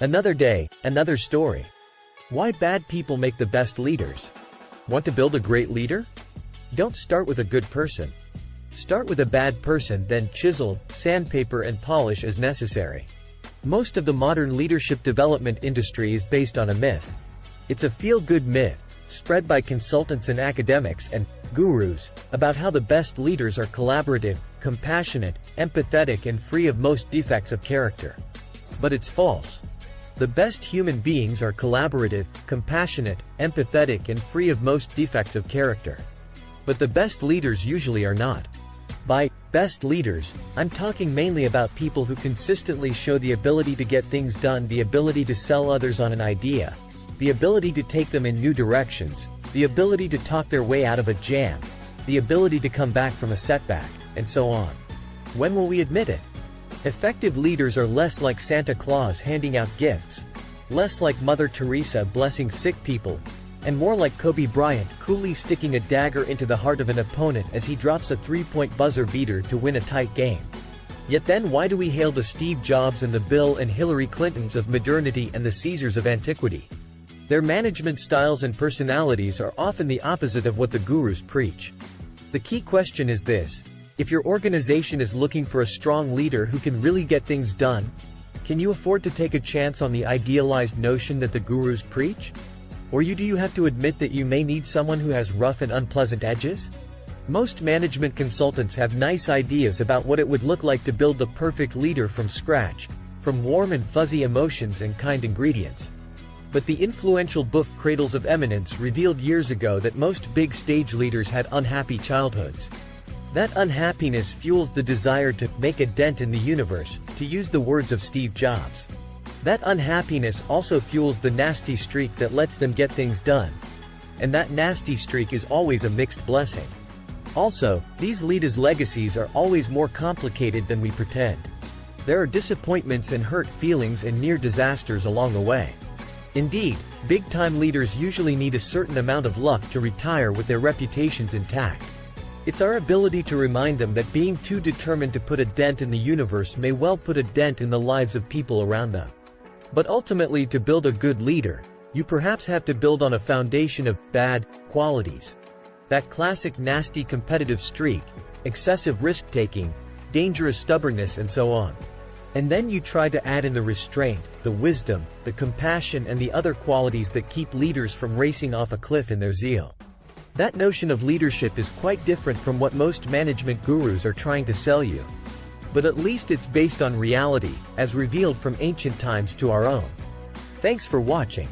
Another day, another story. Why bad people make the best leaders. Want to build a great leader? Don't start with a good person. Start with a bad person, then chisel, sandpaper and polish as necessary. Most of the modern leadership development industry is based on a myth. It's a feel-good myth, spread by consultants and academics and gurus, about how the best leaders are collaborative, compassionate, empathetic and free of most defects of character. But it's false. The best human beings are collaborative, compassionate, empathetic and free of most defects of character. But the best leaders usually are not. By best leaders, I'm talking mainly about people who consistently show the ability to get things done, the ability to sell others on an idea, the ability to take them in new directions, the ability to talk their way out of a jam, the ability to come back from a setback, and so on. When will we admit it? Effective leaders are less like Santa Claus handing out gifts, less like Mother Teresa blessing sick people, and more like Kobe Bryant coolly sticking a dagger into the heart of an opponent as he drops a three-point buzzer beater to win a tight game. Yet then why do we hail the Steve Jobs and the Bill and Hillary Clintons of modernity and the Caesars of antiquity? Their management styles and personalities are often the opposite of what the gurus preach. The key question is this: if your organization is looking for a strong leader who can really get things done, can you afford to take a chance on the idealized notion that the gurus preach? Or do you have to admit that you may need someone who has rough and unpleasant edges? Most management consultants have nice ideas about what it would look like to build the perfect leader from scratch, from warm and fuzzy emotions and kind ingredients. But the influential book Cradles of Eminence revealed years ago that most big stage leaders had unhappy childhoods. That unhappiness fuels the desire to make a dent in the universe, to use the words of Steve Jobs. That unhappiness also fuels the nasty streak that lets them get things done. And that nasty streak is always a mixed blessing. Also, these leaders' legacies are always more complicated than we pretend. There are disappointments and hurt feelings and near disasters along the way. Indeed, big-time leaders usually need a certain amount of luck to retire with their reputations intact. It's our ability to remind them that being too determined to put a dent in the universe may well put a dent in the lives of people around them. But ultimately, to build a good leader, you perhaps have to build on a foundation of bad qualities. That classic nasty competitive streak, excessive risk-taking, dangerous stubbornness and so on. And then you try to add in the restraint, the wisdom, the compassion and the other qualities that keep leaders from racing off a cliff in their zeal. That notion of leadership is quite different from what most management gurus are trying to sell you. But at least it's based on reality, as revealed from ancient times to our own. Thanks for watching.